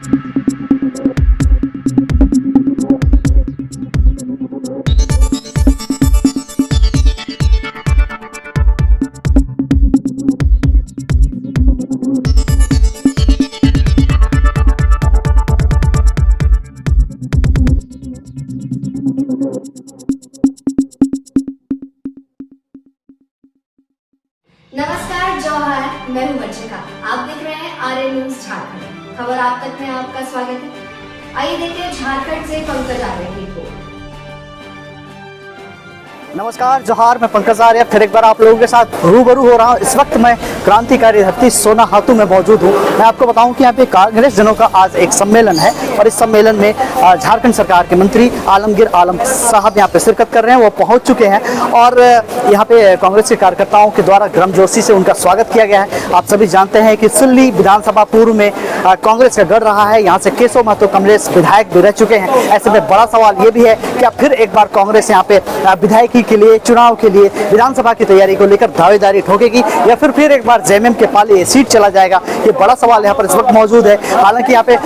नमस्कार जौहर, मैं हूं वंशिका। आप देख रहे हैं आर्य न्यूज झारखंड। खबर आप तक में आपका स्वागत है। आइए देखते हैं झारखंड से पंकज आर्य की रिपोर्ट। नमस्कार जौहर, मैं पंकज आर्य फिर एक बार आप लोगों के साथ रूबरू हो रहा हूँ। इस वक्त मैं क्रांतिकारी धरती सोनाहातू में मौजूद हूँ। मैं आपको बताऊं कि यहाँ पे कांग्रेस जनों का आज एक सम्मेलन है और इस सम्मेलन में झारखंड सरकार के मंत्री आलमगीर आलम साहब यहाँ पे शिरकत कर रहे हैं। वो पहुँच चुके हैं और यहाँ पे कांग्रेस के कार्यकर्ताओं के द्वारा गर्मजोशी से उनका स्वागत किया गया है। आप सभी जानते हैं कि सिल्ली विधानसभा पूर्व में कांग्रेस का गढ़ रहा है। यहाँ से केशव महतो कमलेश विधायक भी रह चुके हैं। ऐसे में बड़ा सवाल ये भी है कि अब फिर एक बार कांग्रेस यहाँ पे विधायकी के लिए, चुनाव के लिए, विधानसभा की तैयारी को लेकर दावेदारी ठोकेगी या फिर एक बार जेएमएम के पाले सीट चला जाएगा। ये बड़ा सवाल यहाँ पर इस वक्त मौजूद है। हालांकि यहाँ पे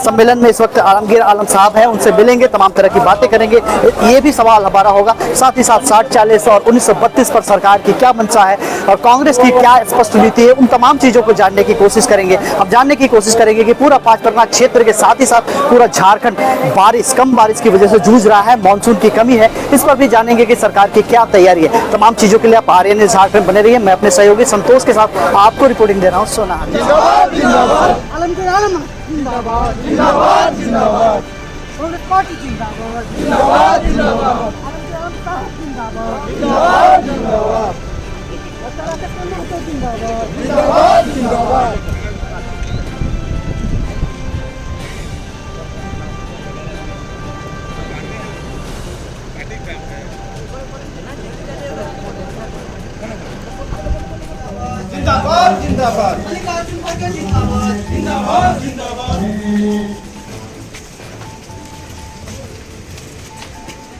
सम्मेलन में इस वक्त आलमगीर आलम साहब हैं, उनसे मिलेंगे, तमाम तरह की बातें करेंगे। ये भी सवाल हमारा होगा। साथ ही साथ 60-40 और 1932 पर सरकार की क्या मंशा है और कांग्रेस की क्या स्पष्ट नीति है, उन तमाम चीजों को जानने की कोशिश करेंगे। हम जानने की कोशिश करेंगे कि पूरा 5 परगना क्षेत्र के साथ ही साथ पूरा झारखंड कम बारिश की वजह से जूझ रहा है, मानसून की कमी है। इस पर भी जानेंगे कि सरकार की क्या तैयारी है। तमाम चीजों के लिए आप आर्य न्यूज झारखंड बने रहिए। मैं अपने सहयोगी संतोष के साथ आपको रिपोर्टिंग दे रहा हूँ। सोनाहातू जिंदाबाद जिंदाबाद जिंदाबाद जिंदाबाद जिंदाबाद।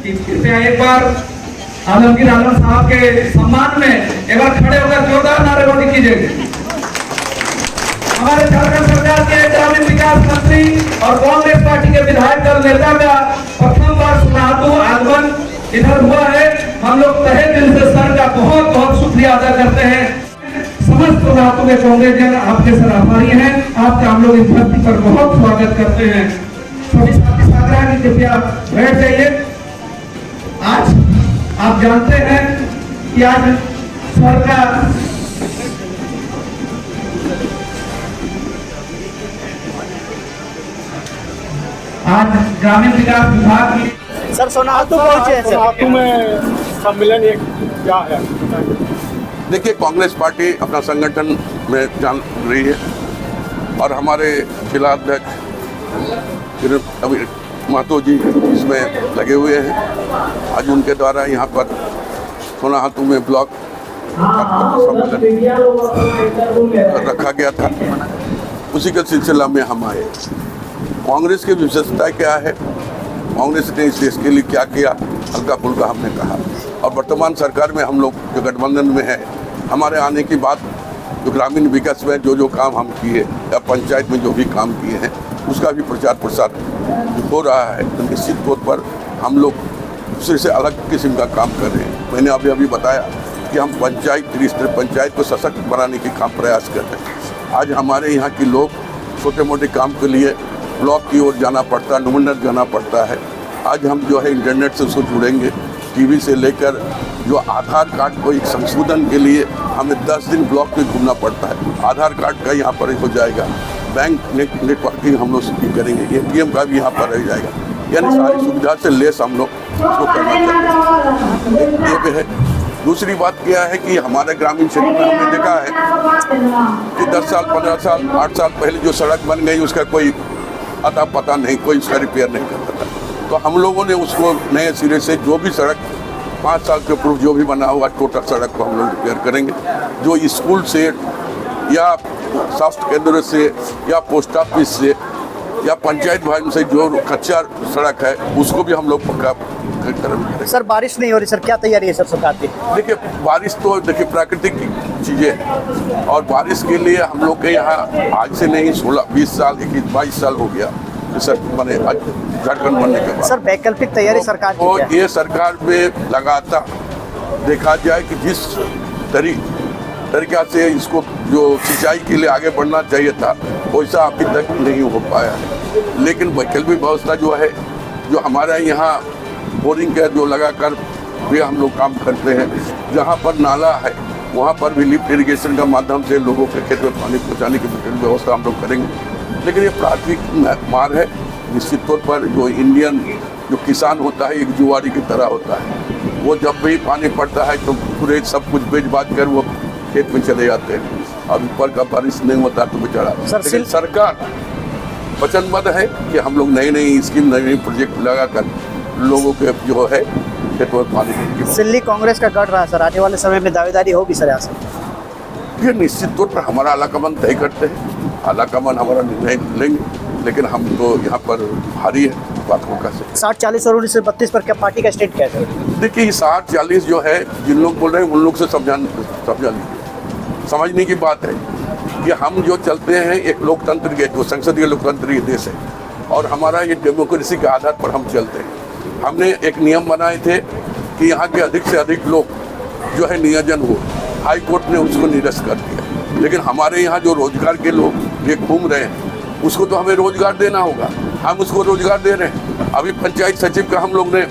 कृपया एक बार आलमगीर आलम साहब के सम्मान में एक बार खड़े होकर जोरदार नारेबाजी कीजिए। हमारे झारखंड सरकार के ग्रामीण विकास मंत्री और कांग्रेस पार्टी के विधायक दल नेता का प्रथम बार सोनाहातू आगमन इधर हुआ है। हम लोग तहे दिल से सर का बहुत बहुत शुक्रिया अदा करते हैं। समस्त सोनाहातू के कांग्रेस जन आपके सर आभारी हैं। आपका हम लोग इस धरती पर बहुत स्वागत करते हैं। सभी साथी साथियों कृपया बैठ जाइए। आज आप जानते हैं कि आज सरकार ग्रामीण विकास विभाग की सर सोनाहातू पहुंचे हैं। सोनाहातू में सम्मेलन एक क्या है? देखिए, कांग्रेस पार्टी अपना संगठन में जान रही है और हमारे जिला अध्यक्ष महतो जी इसमें लगे हुए हैं। आज उनके द्वारा यहाँ पर सोनाहातू में ब्लॉक सम्मेलन रखा गया था, उसी के सिलसिला में हम आए। कांग्रेस की विशेषता क्या है, कांग्रेस ने इस देश के लिए क्या किया, हल्का फुल्का हमने कहा। और वर्तमान सरकार में हम लोग जो गठबंधन में है, हमारे आने की बात जो ग्रामीण विकास में जो काम हम किए या पंचायत में जो भी काम किए हैं उसका भी प्रचार प्रसार हो रहा है। तो निश्चित तौर पर हम लोग दूसरे से अलग किस्म का काम कर रहे हैं। मैंने अभी बताया कि हम पंचायत को सशक्त बनाने के काम प्रयास कर रहे हैं। आज हमारे यहाँ के लोग छोटे मोटे काम के लिए ब्लॉक की ओर जाना पड़ता है, नुमंडर जाना पड़ता है। आज हम जो है इंटरनेट से उसको जुड़ेंगे, टीवी से लेकर जो आधार कार्ड को एक संशोधन के लिए हमें 10 दिन ब्लॉक में घूमना पड़ता है। आधार कार्ड का यहाँ पर हो जाएगा, बैंक नेटवर्किंग हम लोग करेंगे, ATM का भी यहाँ पर रह जाएगा। यानी सारी सुविधा से लेस हम लोग उसको करना चाहते हैं। ये भी है। दूसरी बात क्या है कि हमारे ग्रामीण क्षेत्र में हमने देखा है कि 10 साल 15 साल 8 साल पहले जो सड़क बन गई उसका कोई अता पता नहीं, कोई उसका रिपेयर नहीं करता था। तो हम लोगों ने उसको नए सिरे से जो भी सड़क 5 साल के पूर्व जो भी बना हुआ टोटल सड़क को हम लोग रिपेयर करेंगे। जो स्कूल से या स्वास्थ्य केंद्र से या पोस्ट ऑफिस से या पंचायत भवन से जो कच्चा सड़क है उसको भी हम लोग पक्का करेंगे। सर बारिश नहीं हो रही, सर क्या तैयारी है सर सरकार की? देखिए, बारिश तो देखिए प्राकृतिक चीज़ें हैं। और बारिश के लिए हम लोग के यहाँ आज से नहीं 16-20 साल 21-22 साल हो गया सर, मैंने झारखंड बनने के बाद। सर वैकल्पिक तैयारी सरकार की तो क्या है? ये सरकार में लगातार देखा जाए कि जिस तरीका से इसको जो सिंचाई के लिए आगे बढ़ना चाहिए था वैसा अभी तक नहीं हो पाया है। लेकिन वैकल्पिक व्यवस्था जो है, जो हमारे यहाँ बोरिंग का जो लगाकर भी हम लोग काम करते हैं, जहाँ पर नाला है वहाँ पर भी लिफ्ट इरिगेशन का माध्यम से लोगों के खेत में पानी पहुँचाने की व्यवस्था हम लोग करेंगे। लेकिन ये प्राथमिक मार्ग है। निश्चित तौर पर जो इंडियन जो किसान होता है एक जुआरी की तरह होता है, वो जब भी पानी पड़ता है तो पूरे सब कुछ बेच बाच कर वो खेत में चले जाते हैं। अब ऊपर का बारिश नहीं होता तो बेचारा। लेकिन सरकार वचनबद्ध है कि हम लोग नई नई स्कीम नई प्रोजेक्ट लगाकर लोगों के जो है खेतों में पानी। दिल्ली कांग्रेस का गढ़ रहा है सर, आने वाले समय में दावेदारी होगी सर यहाँ से? ये निश्चित तौर पर हमारा आलाकमान तय करते हैं, आलाकमान हमारा निर्णय लेंगे। लेकिन हम तो यहाँ पर भारी है बात को कैसे 60-40 और 19-32 पर क्या पार्टी का स्टेट क्या है? देखिए 60-40 जो है जिन लोग बोल रहे हैं उन लोग से समझा लीजिए। समझने की बात है कि हम जो चलते हैं एक लोकतंत्र के जो संसदीय लोकतंत्र देश है और हमारा ये डेमोक्रेसी के आधार पर हम चलते हैं। हमने एक नियम बनाए थे कि यहाँ के अधिक से अधिक लोग जो है नियोजन हो, हाई कोर्ट ने उसको निरस्त कर दिया। लेकिन हमारे यहाँ जो रोजगार के लोग ये घूम रहे हैं उसको तो हमें रोजगार देना होगा, हम उसको रोजगार दे रहे हैं। अभी पंचायत सचिव का हम लोग ने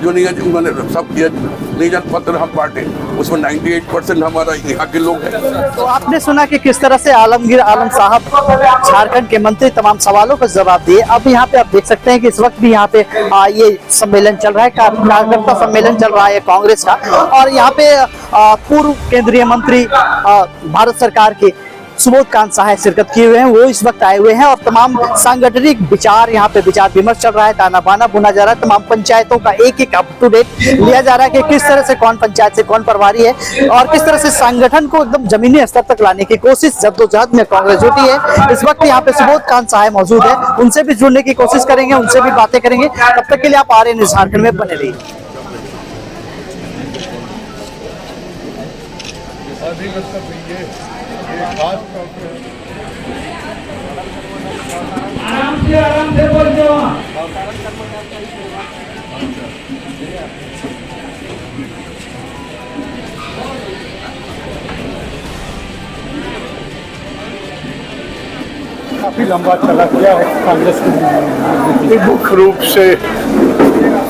जो नियोजन पत्र हम बांटे उसमें 98% हमारा यहाँ के लोग हैं। तो आपने सुना कि किस तरह से आलमगीर आलम साहब झारखंड के मंत्री तमाम सवालों का जवाब दिए। अब यहाँ पे आप देख सकते हैं कि इस वक्त भी यहाँ पे ये सम्मेलन चल रहा है, कार्यकर्ता सम्मेलन चल रहा है कांग्रेस का। और यहाँ पे पूर्व केंद्रीय मंत्री भारत सरकार के सुबोध कांत साहब शिरकत किए हुए हैं, वो इस वक्त आए हुए हैं और तमाम सांगठनिक विचार यहाँ पे विचार विमर्श चल रहा है, ताना बाना बुना जा रहा है। तमाम पंचायतों का एक एक अप टू डेट लिया जा रहा है कि किस तरह से कौन पंचायत से कौन प्रभारी है और किस तरह से संगठन को एकदम जमीनी स्तर तक लाने की कोशिश जद्दोजहद में कांग्रेस जुटी है। इस वक्त यहाँ पे सुबोध कांत साहब मौजूद है, उनसे भी जुड़ने की कोशिश करेंगे, उनसे भी बातें करेंगे। तब तक के लिए आप आर्य न्यूज़ झारखंड में बने रहिए। आराम से बोल दो। काफी लंबा चला गया है कांग्रेस की। मुख्य रूप से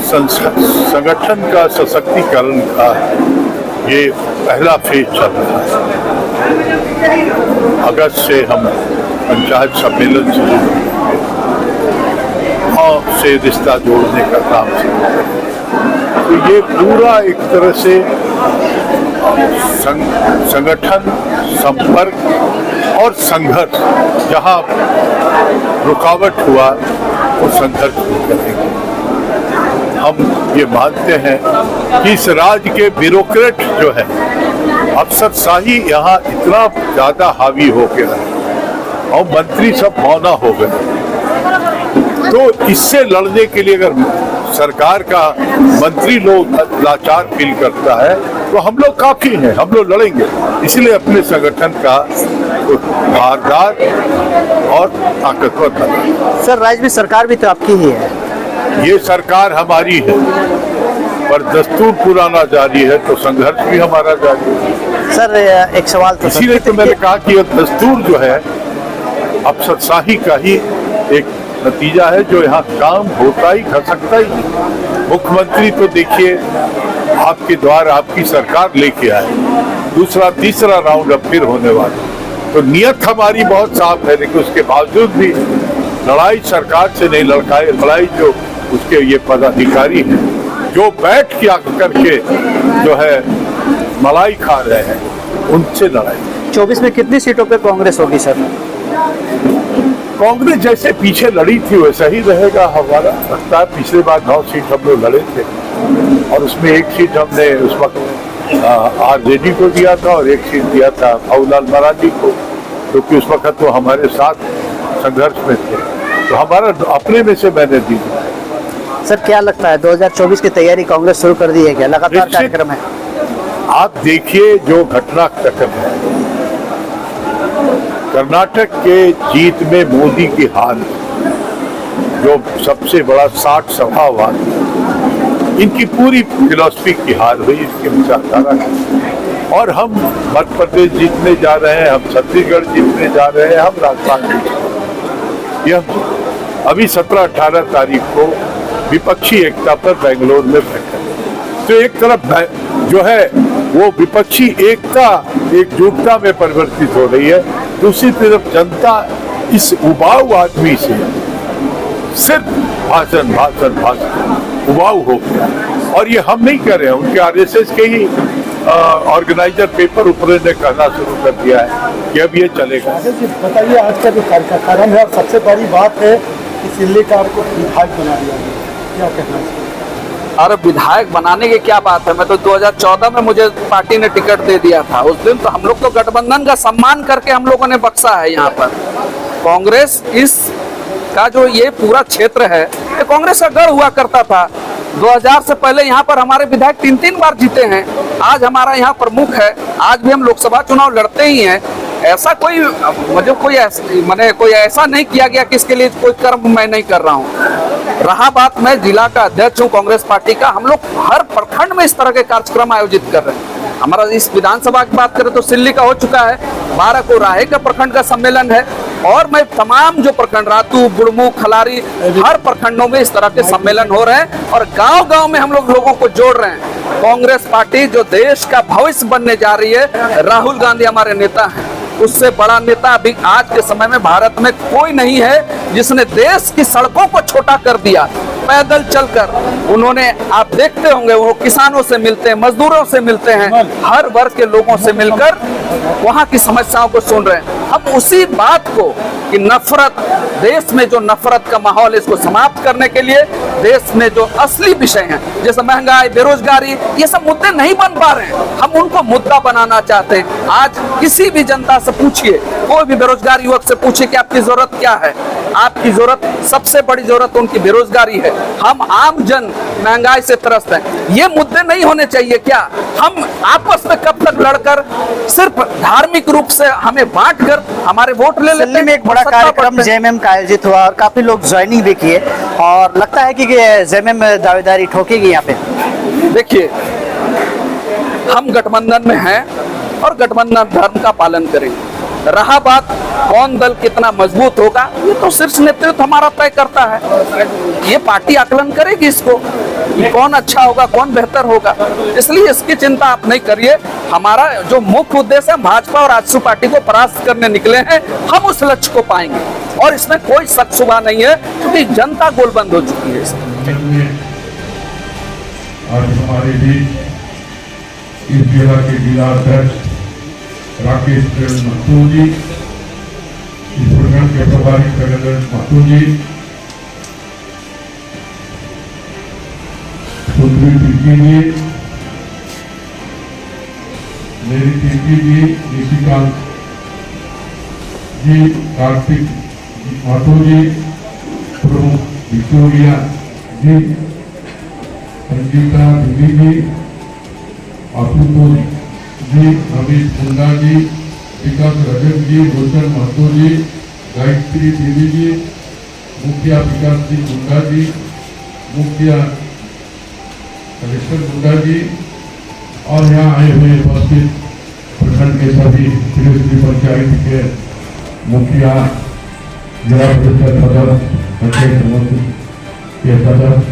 संगठन का सशक्तिकरण का ये पहला फेज चल रहा है। अगस्त से हम पंचायत सम्मेलन से रिश्ता जोड़ने का काम से, तो ये पूरा एक तरह से संगठन, संपर्क और संघर्ष, जहाँ रुकावट हुआ वो संघर्ष करेंगे। हम ये मानते हैं कि इस राज्य के ब्यूरोक्रेट जो है अफसरशाही यहाँ इतना ज्यादा हावी हो गया है और मंत्री सब मौना हो गए। तो इससे लड़ने के लिए अगर सरकार का मंत्री लोग लाचार फील करता है तो हम लोग काफी हैं, हम लोग लड़ेंगे। इसलिए अपने संगठन का धारदार और ताकतवर बना। सर राज्य में सरकार भी तो आपकी ही है। ये सरकार हमारी है पर दस्तूर पुराना जारी है तो संघर्ष भी हमारा जारी है। सर एक सवाल तो इसीलिए तो मैंने कहा कि यह दस्तूर जो है अफसरशाही का ही एक नतीजा है जो यहाँ काम होता ही खसकता ही। मुख्यमंत्री तो देखिए आपके द्वारा आपकी सरकार लेके आए, दूसरा तीसरा राउंड अब फिर होने वाला। तो नियत हमारी बहुत साफ है, लेकिन उसके बावजूद भी लड़ाई सरकार से नहीं लड़काए, लड़ाई जो उसके ये पदाधिकारी हैं जो बैठ के करके जो है मलाई खा रहे हैं उनसे लड़ाई। 24 में कितनी सीटों पे कांग्रेस होगी सर? कांग्रेस जैसे पीछे लड़ी थी वैसा ही रहेगा हमारा। लगता है पिछले बार 9 सीट हम लोग लड़े थे और उसमें 1 सीट हमने उस वक्त आरजेडी को दिया था और 1 सीट दिया था बाबूलाल मरांडी को, क्योंकि उस वक्त तो हमारे साथ संघर्ष में थे। तो हमारा अपने में से मैंने दी। सर क्या लगता है 2024 की तैयारी कांग्रेस शुरू कर दी है क्या? लगातार कार्यक्रम है। आप देखिए जो घटनाक्रम है, कर्नाटक के जीत में मोदी की हार, जो सबसे बड़ा 60 सभा हुआ, इनकी पूरी फिलॉसफी की हार हुई, इसकी विचारधारा है। और हम मध्य प्रदेश जीतने जा रहे हैं, हम छत्तीसगढ़ जीतने जा रहे हैं, हम राजस्थान जीतने। यह अभी 17-18 तारीख को विपक्षी एकता पर बेंगलोर में बैठा। तो एक तरफ जो है वो विपक्षी एकता एकजुटता में परिवर्तित हो रही है, दूसरी तरफ जनता इस उबाऊ आदमी से सिर्फ भाषण भाषण भाषण उबाऊ हो गया। और ये हम नहीं कर रहे हैं, उनके आरएसएस के ही ऑर्गेनाइजर पेपर ऊपर ने कहना शुरू कर दिया है कि अब ये चलेगा। बताइए, आज का जो कार्यक्रम है, सबसे बड़ी बात है कि सिल्ली का आपको विधायक बना दिया गया, क्या कहना है? अरे विधायक बनाने की क्या बात है, मैं तो 2014 में मुझे पार्टी ने टिकट दे दिया था। उस दिन तो हम लोग तो गठबंधन का सम्मान करके हम लोगों ने बक्सा है। यहाँ पर कांग्रेस इस का जो ये पूरा क्षेत्र है, ये कांग्रेस का गढ़ हुआ करता था। 2000 से पहले यहाँ पर हमारे विधायक 3-3 बार जीते हैं। आज हमारा यहाँ प्रमुख है, आज भी हम लोकसभा चुनाव लड़ते ही हैं। ऐसा कोई मुझे कोई ऐसा नहीं किया गया कि इसके लिए कोई कर्म मैं नहीं कर रहा हूँ। रहा बात, मैं जिला का अध्यक्ष हूँ कांग्रेस पार्टी का। हम लोग हर प्रखंड में इस तरह के कार्यक्रम आयोजित कर रहे हैं। हमारा इस विधानसभा की बात करें तो सिल्ली का हो चुका है, 12 को राहे का प्रखंड का सम्मेलन है, और मैं तमाम जो प्रखंड रातू, बुड़मू, खलारी, हर प्रखंडों में इस तरह के सम्मेलन हो रहे हैं और गांव-गांव में हम लोग लोगों को जोड़ रहे हैं। कांग्रेस पार्टी जो देश का भविष्य बनने जा रही है, राहुल गांधी हमारे नेता हैं, उससे बड़ा नेता अभी आज के समय में भारत में कोई नहीं है जिसने देश की सड़कों को छोटा कर दिया। पैदल चलकर उन्होंने, आप देखते होंगे, वो किसानों से मिलते हैं, मजदूरों से मिलते हैं, हर वर्ग के लोगों से मिलकर वहां की समस्याओं को सुन रहे हैं। हम उसी बात को कि नफरत, देश में जो नफरत का माहौल, इसको समाप्त करने के लिए देश में जो असली विषय हैं, जैसे महंगाई, बेरोजगारी, ये सब मुद्दे नहीं बन पा रहे हैं, हम उनको मुद्दा बनाना चाहते हैं। आज किसी भी जनता से पूछिए, कोई भी बेरोजगार युवक से पूछिए कि आपकी जरूरत क्या है, आपकी जरूरत, सबसे बड़ी जरूरत उनकी बेरोजगारी है। हम आम जन महंगाई से त्रस्त हैं। ये मुद्दे नहीं होने चाहिए क्या? हम आपस में कब तक लड़कर सिर्फ धार्मिक रूप से हमें बांटकर हमारे वोट ले लेते हैं? में एक बड़ा कार्यक्रम जेएमएम का आयोजित हुआ और काफी लोग ज्वाइनिंग भी किए, और लगता है कि जेएमएम दावेदारी ठोकेगी यहाँ पे। देखिए, हम गठबंधन में हैं और गठबंधन धर्म का पालन करेंगे। रहा बात कौन दल कितना मजबूत होगा, ये तो शीर्ष नेतृत्व हमारा तय करता है। ये पार्टी आकलन करेगी इसको कि कौन अच्छा होगा, कौन बेहतर होगा। इसलिए इसकी चिंता आप नहीं करिए। हमारा जो मुख्य उद्देश्य है, भाजपा और आजसू पार्टी को परास्त करने निकले हैं, हम उस लक्ष्य को पाएंगे और इसमें कोई शक शुबा नहीं है, क्योंकि जनता गोलबंद हो चुकी है। आज हमारे बीच इस जिला के जिला अध्यक्ष राकेश महतो जी, इस प्रखंड के प्रभारी प्रगत महतो जी, सुंदरी टिक्की जी, मेरी टिक्की जी, निशिकांत जी, कार्तिक महतो जी, प्रमुख विक्टोरिया जी, संगीता दीदी जी, आशुतोष जी, अमित मुंडा जी, विकास रजक जी, रोशन महतो जी, गायत्री देवी जी, मुखिया विकास जी मुंडा जी, मुखिया कलेक्टर मुंडा जी, और यहाँ आए हुए उपस्थित प्रखंड के सभी श्री पंचायत के मुखिया, जिला परिषद सदस्य, पंचायत समिति के सदस्य,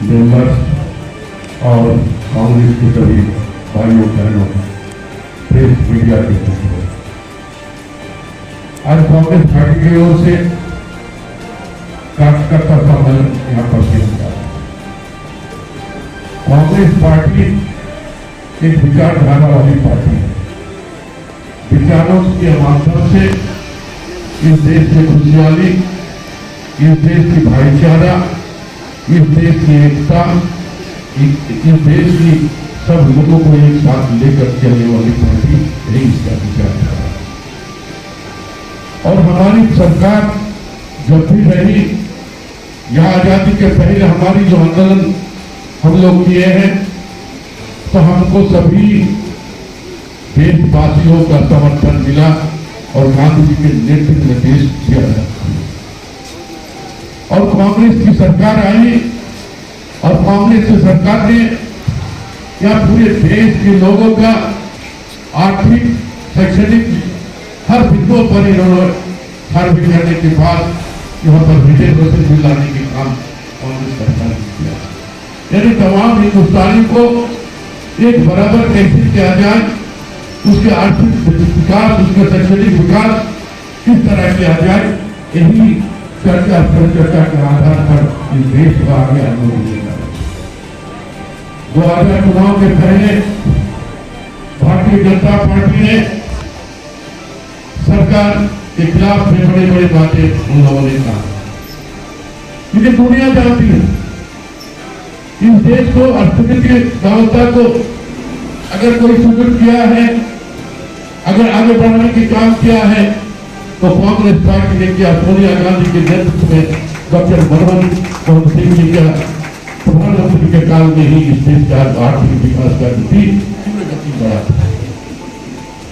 मेंबर्स और कांग्रेस के सभी भाइयों बहनों, प्रेस मीडिया के सदस्य, आज कांग्रेस पार्टी की ओर से कार्यकर्ता सम्मेलन यहाँ पर किया। कांग्रेस पार्टी एक विचारधारा वाली पार्टी है। विचारों के माध्यम से इस देश की खुशहाली, इस देश की भाईचारा, इस देश की एकता, इस देश की सब लोगों को एक साथ लेकर चलने वाली पार्टी यही इसका विचारधारा है। और हमारी सरकार जब भी रही, यहाँ आजादी के पहले हमारी जो आंदोलन हम लोग किए हैं, तो हमको सभी देशवासियों का समर्थन मिला और गांधी जी के नेतृत्व में देश किया गया और कांग्रेस की सरकार आई और कांग्रेस की सरकार ने या पूरे देश के लोगों का आर्थिक शैक्षणिक हर बिंदुओं पर इन्होंने सर्वे करने के बाद यहाँ पर विजय बसे दिलाने के काम कांग्रेस सरकार ने किया। यानी तमाम हिंदुस्तानी को एक बराबर कैसे किया जाए, उसके आर्थिक विकास, उसका शैक्षणिक विकास किस तरह किया जाए, यही चर्चा के आधार पर इस देश को आगे आंदोलन लेगा। 2000 चुनाव के पहले भारतीय जनता पार्टी ने सरकार के खिलाफ में बड़े बड़े बातें उन लोगों ने कहा, लेकिन दुनिया जानती है इस देश को अर्थव्यवस्था व्यवस्था को अगर कोई सुदृढ़ किया है, अगर आगे बढ़ाने की काम किया है तो कांग्रेस पार्टी ने किया। सोनिया गांधी के नेतृत्व में डॉक्टर मनमोहन सिंह जी का प्रधानमंत्री के काल में ही इस देश का आर्थिक विकास का गति बढ़ा।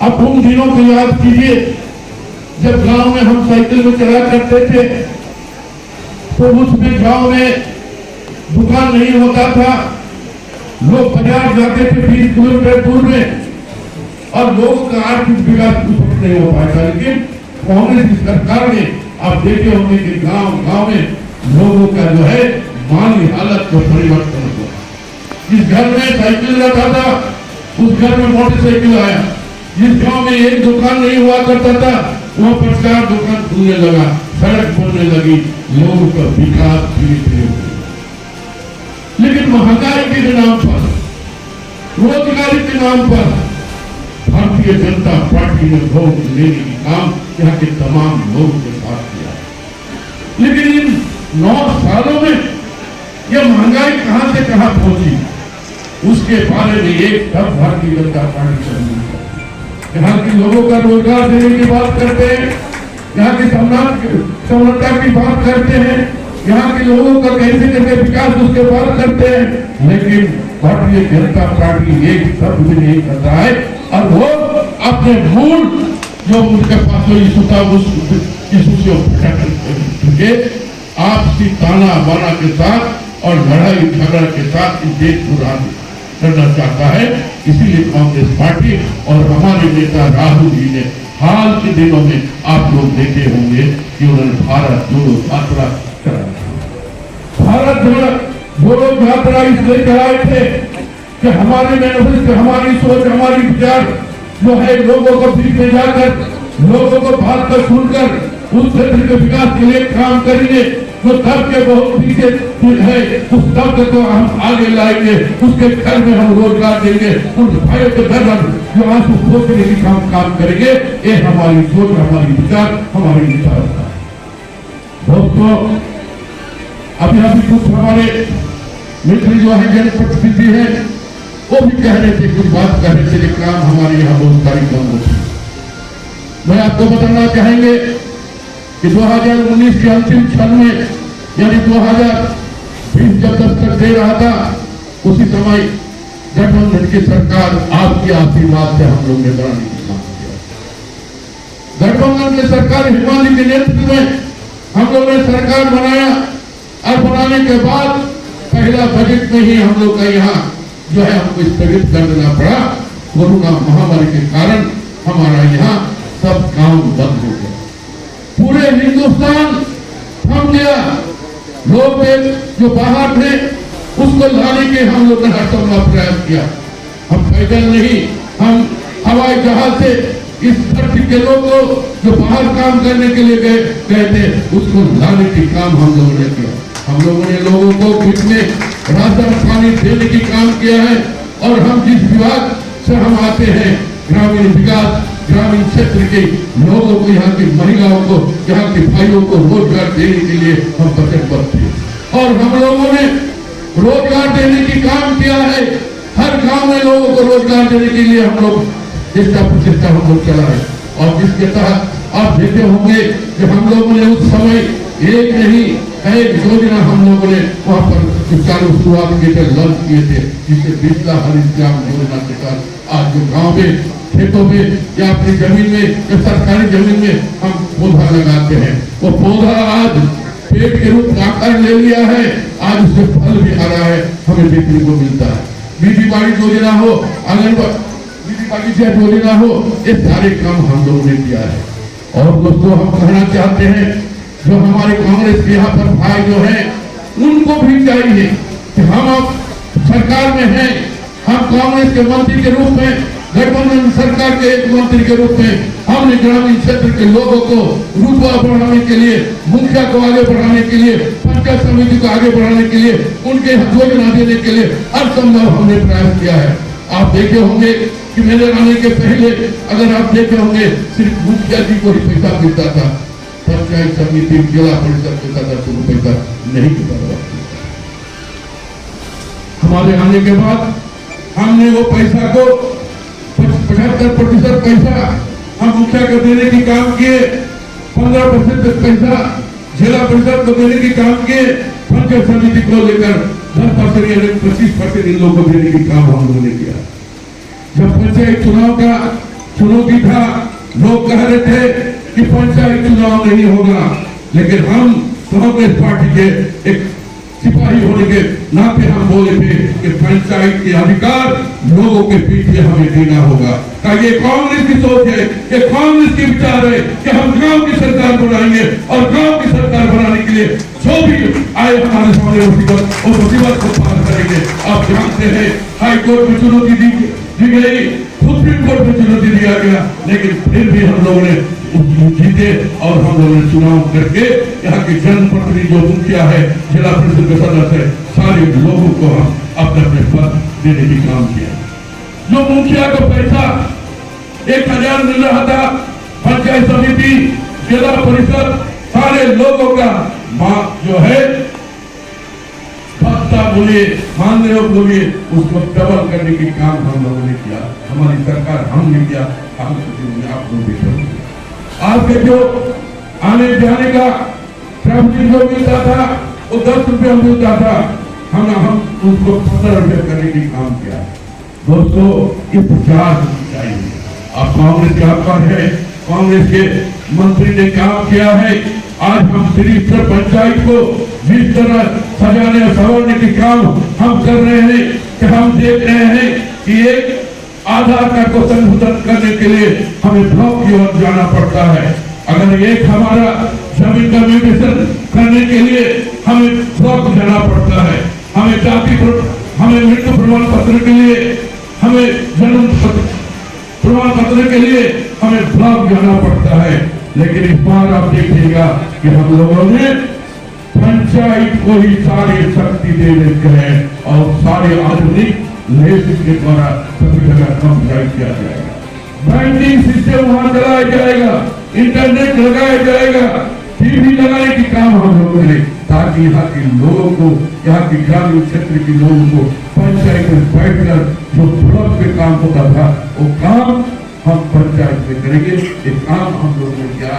अब उन दिनों को याद कीजिए जब गांव में हम साइकिल में चला करते थे तो उसमें गांव में दुकान नहीं होता था, लोग बाजार जाते थे 20 किलोमीटर दूर में और लोगों का आर्थिक विकास कुछ नहीं हो पाता। लेकिन कांग्रेस की सरकार ने आप देखे होंगे कि गांव में लोगों का जो है माली हालत को परिवर्तन हुआ। जिस घर में साइकिल रखा था उस घर में मोटरसाइकिल आया, जिस गांव में एक दुकान नहीं हुआ करता था वहां पर 4 दुकान खुलने लगा, सड़क बनने लगी, लोगों का विकास धीरे धीरे हुआ। लेकिन महंगाई के नाम पर, रोजगारी के नाम पर भारतीय जनता पार्टी ने वोट लेने की काम यहाँ के तमाम लोगों के साथ किया। लेकिन इन 9 सालों में यह महंगाई कहां से कहां पहुंची उसके बारे में एक तब भारतीय जनता पार्टी करनी है। यहाँ के लोगों का रोजगार देने की बात करते हैं, यहाँ की समानता की बात करते हैं, यहाँ के लोगों का कैसे कैसे विकास उसके बात करते हैं, लेकिन भारतीय जनता पार्टी एक शब्द भी नहीं करता है और वो अपने मूल जो उनके पास जो इशू था उस इशू से आपसी ताना बाना के साथ और लड़ाई झगड़ा के साथ इस देश को राज करना चाहता है। इसीलिए कांग्रेस पार्टी और हमारे नेता राहुल जी ने हाल के दिनों में आप लोग देखे होंगे कि उन्होंने भारत जोड़ो यात्रा कराई। भारत जोड़ो यात्रा इसलिए कराए थे कि हमारे मैनिफेस्टो, हमारी सोच, हमारी विचार जो है लोगों को बीच में जाकर लोगों को बात कर सुनकर उस क्षेत्र के विकास के लिए काम करेंगे। जो तबके बहुत पीछे है उस तबके को हम आगे लाएंगे, उसके घर में हम रोजगार देंगे, उन भाइयों के घर में जो आंसू पोंछने की काम करेंगे। ये हमारी सोच, हमारी विचार, हमारी विचारधारा। दोस्तों अभी कुछ हमारे मित्र जो है जनप्रतिनिधि है वो भी कह रहे थे, कुछ बात कह रहे थे कि काम हमारे यहाँ बहुत सारी कम होती है। मैं आपको बताना चाहेंगे कि 2019 के अंतिम क्षण में यानी 2020 जब दस्तक दे रहा था उसी समय गठबंधन की सरकार आपके आशीर्वाद से हम लोग ने बनाने की काम किया। गठबंधन की सरकार हिमालय के नेतृत्व में हम लोग ने सरकार बनाया और बनाने के बाद पहला बजट में ही हम लोग का यहाँ जो है हमको स्थगित कर देना पड़ा। कोरोना महामारी के कारण हमारा यहाँ सब काम बंद हो गया, पूरे हिंदुस्तान थम गया। लोग जो बाहर थे उसको लाने के हम लोग ने हर संभव प्रयास किया। हम पैदल नहीं, हम हवाई जहाज से इस धरती के लोगों जो बाहर काम करने के लिए गए थे उसको लाने की काम हम लोगों ने किया। हम लोगों ने लोगों को बीच में राशन पानी देने की काम किया है और हम जिस विभाग से हम आते हैं ग्रामीण विकास, ग्रामीण क्षेत्र के लोगों को, यहाँ की महिलाओं को, यहाँ के भाइयों को रोजगार देने के लिए हम वचनबद्ध थे और हम लोगों ने रोजगार देने की काम किया है। हर गांव में लोगों को रोजगार देने के लिए हम लोग चेष्टा प्रचेष्टा हम लोग चलाए और जिसके तहत आप देखे होंगे कि हम लोगों ने उस समय एक नहीं कई योजना हम लोगों ने वहाँ पर चालू शुरुआत किए थे, लॉन्च किए थे, जिससे बिजला हरित ग्राम योजना के तहत आज जो गाँव में खेतों में या अपनी जमीन में या सरकारी जमीन में हम पौधा लगाते हैं, वो पौधा आज पेड़ के रूप में आकार ले लिया है, आज उससे फल भी आ रहा है, हमें देखने को मिलता है। बीबी बाड़ी योजना हो, बीबी बागीचा योजना हो, ये सारे काम हम लोगों ने किया है। और दोस्तों हम कहना चाहते हैं, जो हमारे कांग्रेस के यहाँ पर भाई जो है, उनको भी चाहिए कि हम अब सरकार में हैं, हम कांग्रेस के मंत्री के रूप में, गठबंधन सरकार के एक मंत्री के रूप में हमने ग्रामीण क्षेत्र के लोगों को रुतबा बढ़ाने के लिए, मुखिया को आगे बढ़ाने के लिए, पंचायत समिति को आगे बढ़ाने के लिए, उनके योजना देने के लिए हर संभव हमने प्रयास किया है। आप देखे होंगे कि मेरे आने के पहले अगर आप देखे होंगे सिर्फ मुखिया जी को ही पैसा मिलता था, पंचायत समिति जिला परिषद के सदस्य को पैसा नहीं मिलता। हमारे आने के बाद हमने वो पैसा को 75% पैसा हम मुखिया को देने की काम किए, 15% पैसा जिला परिषद को देने की काम किए, पंचायत समिति को लेकर 10% या 25% इन लोगों को देने की काम हम लोगों ने किया। जब पंचायत चुनाव का चुनौती था, लोग कह रहे थे कि पंचायत चुनाव नहीं होगा, लेकिन हम कांग्रेस पार्टी के एक सिपाही होने के नाते हम बोले थे कि पंचायत के अधिकार लोगों के पीछे हमें देना होगा। का ये कांग्रेस की सोच है, ये कांग्रेस की विचार है कि हम गांव की सरकार बनाएंगे और गांव की सरकार बनाने के लिए जो भी आए हमारे सामने मुसीबत को पार करेंगे। आप जानते हैं हाई कोर्ट में चुनौती दी गई, सुप्रीम कोर्ट में चुनौती दिया गया, लेकिन फिर भी हम लोगों ने जीते और हम लोगों ने चुनाव करके यहाँ के जनप्रतिनिधि जो मुखिया है, जिला परिषद के सदस्य है, सारे लोगों को हम अपने अपने पद देने की काम किया। जो मुखिया को पैसा 1000 मिल रहा था, पंचायत समिति जिला परिषद सारे लोगों का जो है भत्ता बोलिए, मानदेय बोलिए, उसको डबल करने की काम हम लोगों ने किया। हमारी सरकार हमने किया, आप लोग भी आपके जो आने जाने का ट्रैवलिंग जो मिलता था वो 10 रुपया मिलता था, हम उसको 15 रुपया करने की काम किया। दोस्तों ये प्रचार चाहिए। आप कांग्रेस के आकार है, कांग्रेस के मंत्री ने काम किया है। आज हम श्रीस्तर पंचायत को जिस तरह सजाने और संवारने की काम हम कर रहे हैं कि हम देख रहे हैं कि एक आधार कार्ड को संशोधन करने के लिए हमें ब्लॉक की ओर जाना पड़ता है। अगर एक हमारा जमीन का म्यूटेशन करने के लिए हमें ब्लॉक जाना पड़ता है, हमें मृत्यु प्रमाण पत्र के लिए, हमें जन्म प्रमाण पत्र के लिए हमें ब्लॉक जाना पड़ता है। लेकिन इस बार आप देखिएगा कि हम लोगों ने पंचायत को ही सारी शक्ति दे देते हैं और सारे आधुनिक लेख के द्वारा सभी जगह कंप्यूटराइज किया जाएगा, बैंकिंग सिस्टम वहां चलाया जाएगा, इंटरनेट लगाया जाएगा, टीवी लगाने की काम हम लोगों ने, ताकि यहाँ के लोगों को, यहाँ के ग्रामीण क्षेत्र के लोगों को पंचायत में बैठकर जो ब्लॉक पे काम होता था वो काम हम पंचायत में करेंगे। ये काम हम लोगों ने किया,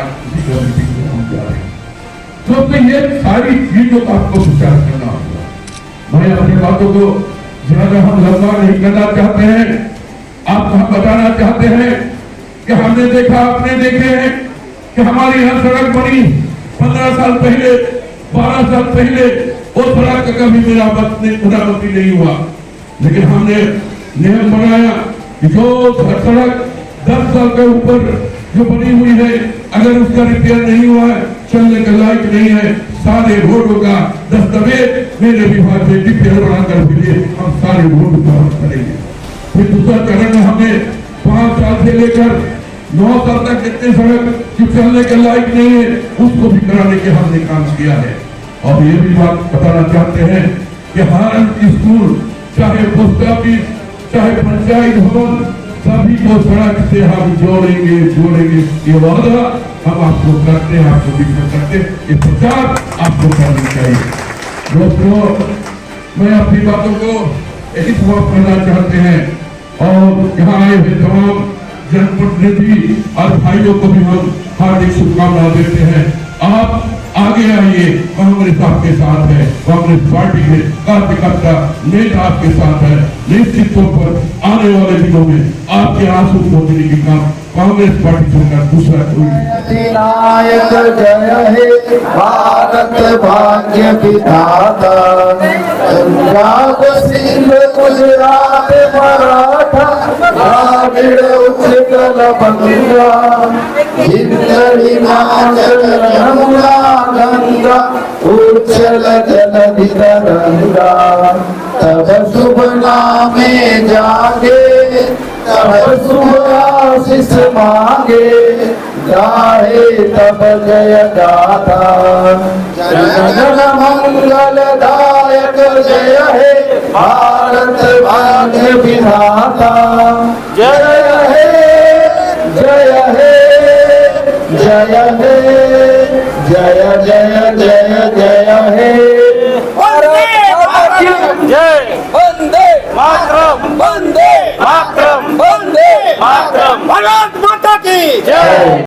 हम जा रहे हैं। तो ये सारी चीजों का आपको विचार करना होगा। मैं अपनी बातों को ज्यादा हम लंबा नहीं करना चाहते हैं, आपको हम बताना चाहते हैं कि हमने देखा, आपने देखे हैं कि हमारी यहाँ सड़क बनी 15 साल पहले, 12 साल पहले, वो सड़क का कभी मरम्मती नहीं हुआ, लेकिन हमने नियम बनाया कि जो सड़क 10 साल के ऊपर जो बनी हुई है, अगर उसका रिपेयर नहीं हुआ है, चलने का लायक नहीं है, सारे रोडों का दस्तावेज मेरे विभाग में रिपेयर बनाकर भेजिए, हम सारे रोड काम करेंगे। फिर दूसरा चरण में हमने 5 साल से लेकर 9 साल तक जितने सड़क जो चलने के लायक नहीं है उसको भी कराने के हमने काम किया है। और ये भी बात बताना चाहते हैं कि हर स्कूल, चाहे पोस्ट ऑफिस, चाहे पंचायत भवन, सभी को सड़क से हम जोड़ेंगे। ये वादा हम आपको करते हैं, आपको भी करते हैं, ये प्रचार आपको करना चाहिए। दोस्तों मैं अपनी बातों को यही समाप्त करना चाहते हैं और यहाँ आए हुए तमाम जनप्रतिनिधि और भाइयों को भी हम हार्दिक शुभकामनाएं देते हैं। आप आगे आइए, कांग्रेस आपके साथ है, कांग्रेस पार्टी के कार्यकर्ता नेता आपके साथ है। निश्चित तौर पर आने वाले दिनों में आपके आंसू पोंछने की काम कांग्रेस पार्टी सरकार दूसरा कोई नायक जय हे भारत भाग्य विधाता, पंजाब सिंध गुजरात मराठा द्राविड़ उत्कल बंगा, हिंद हिमाचल यमुना गंगा, उच्चल जलधि तरंगा, तब शुभ नामे जागे, तब शुभ आशीष मांगे, गाहे तब जय गाथा, जन गण मंगलदायक जय हे भारत भाग्य विधाता, जय हे जय हे जय हे जय जय जय जय हे जय वंदे मातरम वंदे मातरम वंदे मातरम भारत माता की जय।